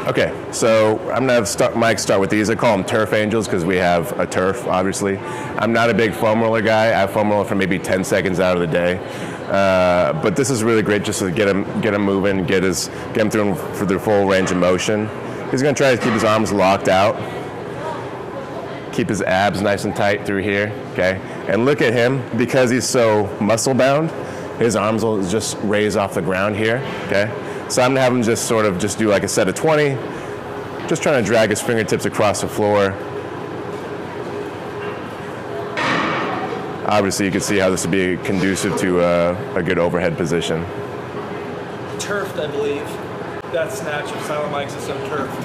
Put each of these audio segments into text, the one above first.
Okay, so I'm gonna have Mike start with these. I call them turf angels because we have a turf, obviously. I'm not a big foam roller guy. I foam roll for maybe 10 seconds out of the day. But this is really great just to get him moving, get him through for the full range of motion. He's gonna try to keep his arms locked out, keep his abs nice and tight through here, okay? And look at him, because he's so muscle bound, his arms will just raise off the ground here, okay? So I'm gonna have him just do like a set of 20, just trying to drag his fingertips across the floor. Obviously, you can see how this would be conducive to a good overhead position. Turfed, I believe. That snatch of Silent Mike's is so turfed.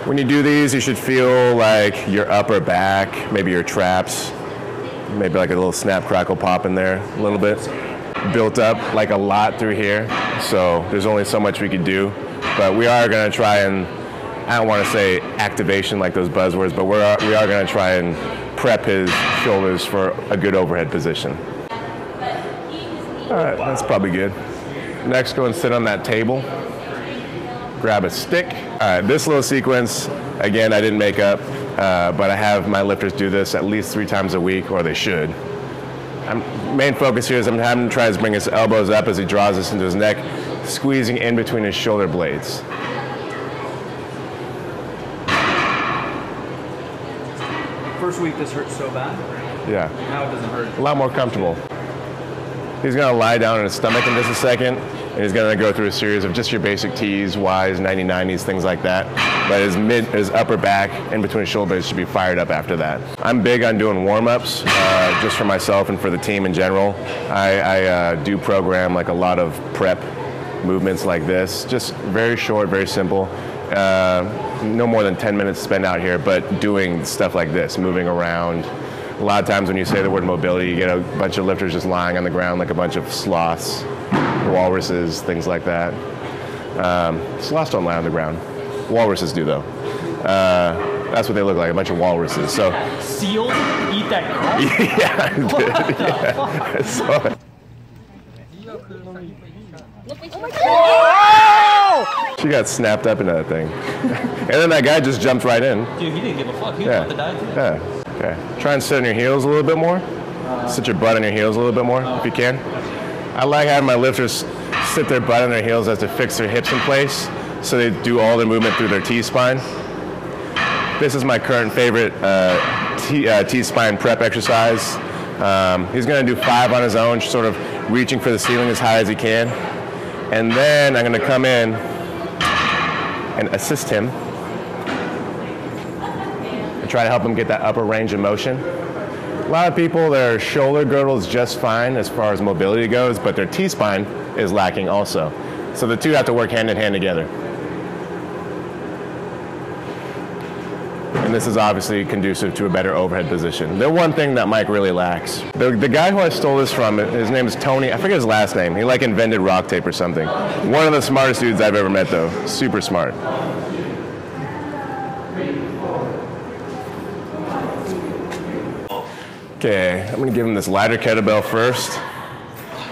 When you do these, you should feel like your upper back, maybe your traps, maybe like a little snap, crackle, pop in there a little bit. Built up like a lot through here, so there's only so much we could do. But we are gonna try and, I don't wanna say activation like those buzzwords, but we are gonna try and prep his shoulders for a good overhead position. All right, that's probably good. Next, go and sit on that table. Grab a stick. All right, this little sequence, again, I didn't make up, but I have my lifters do this at least 3 times a week, or they should. Main focus here is I'm having him try to bring his elbows up as he draws this into his neck, squeezing in between his shoulder blades. First week this hurt so bad. Yeah. Now it doesn't hurt. A lot more comfortable. He's gonna lie down on his stomach in just a second, and he's gonna go through a series of just your basic T's, Y's, 90-90s, things like that. But his upper back in between his shoulder blades should be fired up after that. I'm big on doing warm-ups, just for myself and for the team in general. I do program like a lot of prep movements like this, just very short, very simple. No more than 10 minutes spent out here, but doing stuff like this, moving around. A lot of times when you say the word mobility, you get a bunch of lifters just lying on the ground like a bunch of sloths, walruses, things like that. Sloths don't lie on the ground. Walruses do, though. That's what they look like, a bunch of walruses. So seals eat that crap? Yeah, I did. Yeah. I saw it. Oh! She got snapped up into that thing. And then that guy just jumped right in. Dude, he didn't give a fuck. He was about to die, too. Yeah. Okay. Try and sit on your heels a little bit more. Sit your butt on your heels a little bit more, if you can. I like having my lifters sit their butt on their heels as to fix their hips in place, so they do all their movement through their T-spine. This is my current favorite T-spine prep exercise. He's going to do 5 on his own, sort of reaching for the ceiling as high as he can. And then I'm going to come in and assist him and try to help him get that upper range of motion. A lot of people, their shoulder girdle is just fine as far as mobility goes, but their T-spine is lacking also. So the two have to work hand in hand together. And this is obviously conducive to a better overhead position. The one thing that Mike really lacks. The guy who I stole this from, his name is Tony, I forget his last name. He like invented rock tape or something. One of the smartest dudes I've ever met though, super smart. Okay, I'm gonna give him this lighter kettlebell first.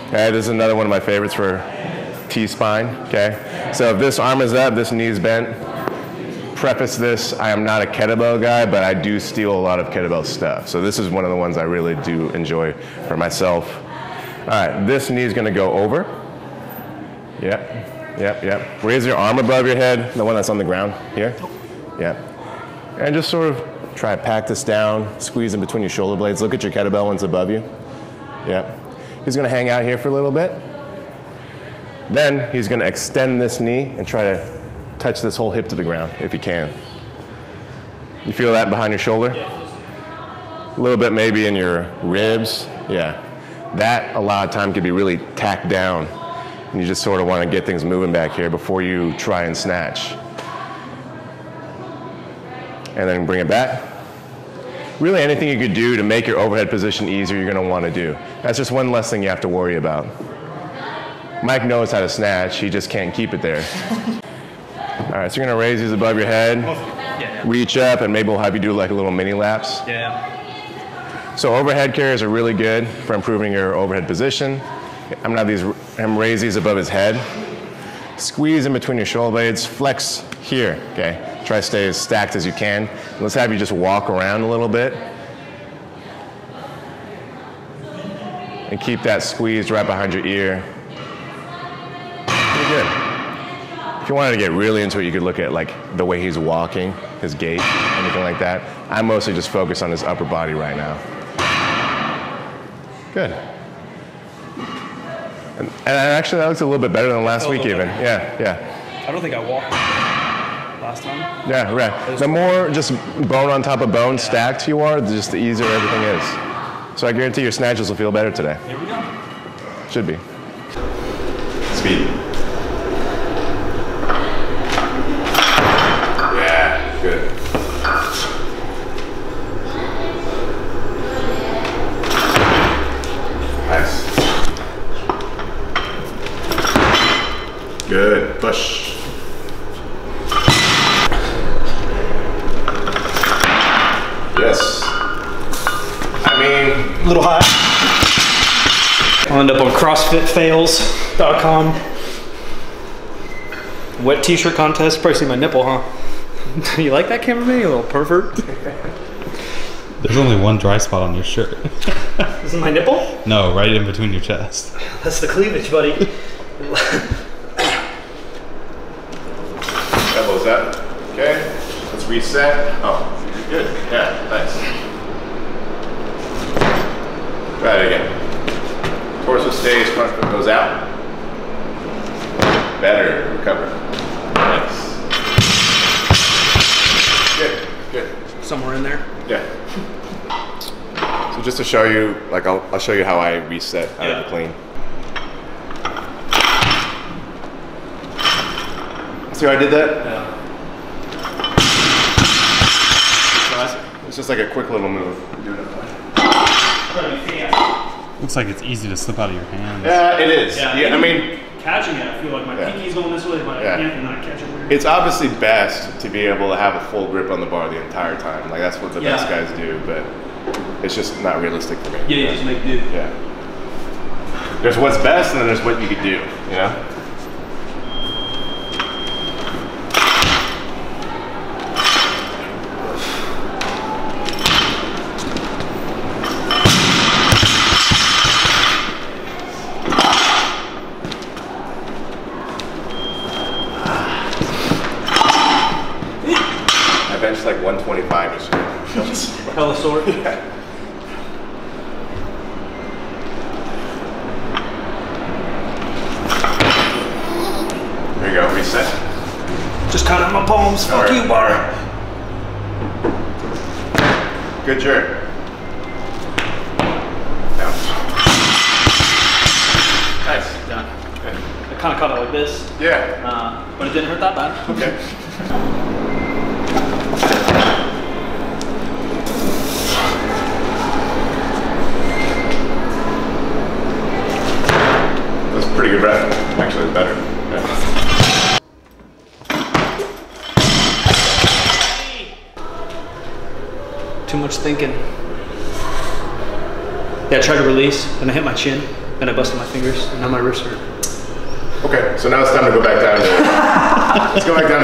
Okay, this is another one of my favorites for T-spine, okay? So if this arm is up, this knee is bent, preface this, I am not a kettlebell guy, but I do steal a lot of kettlebell stuff. So this is one of the ones I really do enjoy for myself. All right, this knee is gonna go over. Yep. Raise your arm above your head, the one that's on the ground here. Yep. And just sort of try to pack this down, squeeze in between your shoulder blades. Look at your kettlebell ones above you. Yep. He's gonna hang out here for a little bit. Then he's gonna extend this knee and try to touch this whole hip to the ground, if you can. You feel that behind your shoulder? A little bit maybe in your ribs. Yeah. That, a lot of time, can be really tacked down. And you just sort of want to get things moving back here before you try and snatch. And then bring it back. Really anything you could do to make your overhead position easier, you're going to want to do. That's just one less thing you have to worry about. Mike knows how to snatch, he just can't keep it there. All right, so you're gonna raise these above your head, reach up, and maybe we'll have you do like a little mini laps. Yeah. So overhead carries are really good for improving your overhead position. I'm gonna have him raise these above his head. Squeeze in between your shoulder blades, flex here, okay? Try to stay as stacked as you can. Let's have you just walk around a little bit. And keep that squeezed right behind your ear. Pretty good. If you wanted to get really into it, you could look at like the way he's walking, his gait, anything like that. I mostly just focus on his upper body right now. Good. And actually that looks a little bit better than last week even. Yeah, yeah. I don't think I walked last time. Yeah, right. The more just bone on top of bone stacked you are, just the easier everything is. So I guarantee your snatches will feel better today. Here we go. Should be. Speed. Yeah, good. Nice. Good. Push. Yes. I mean, A little high. I'll end up on CrossFitFails.com. Wet t-shirt contest. Probably see my nipple, huh? You like that, cameraman? You little pervert. There's only one dry spot on your shirt. This is my nipple? No, right in between your chest. That's the cleavage, buddy. elbows up. Okay. Let's reset. Oh, good. Yeah, nice. Try it again. Torso stays, front foot goes out. Better. Recover. Nice. Good. Good. Somewhere in there. Yeah. So just to show you, like I'll show you how I reset out of the clean. See how I did that? Yeah. It's just like a quick little move. Do it up. Looks like it's easy to slip out of your hands. Yeah, it is. Yeah, I mean, catching it, I feel like my pinky's going this way, my hand not catching it. It's obviously best to be able to have a full grip on the bar the entire time. Like that's what the best guys do, but it's just not realistic for me. Yeah, you just make do. Yeah. There's what's best, and then there's what you could do. You know. Bench like 125 or so. Hella sore. Yeah. There you go, reset. Just cut out my palms. Fuck you, Bart. Good jerk. Down. Nice. Done. Good. I kind of caught it like this. Yeah. But it didn't hurt that bad. Okay. That's a pretty good breath. Actually, it's better. Yeah. Too much thinking. Yeah, I tried to release, and I hit my chin, and I busted my fingers, and now my wrist hurt. Okay, so now it's time to go back down to let's go back down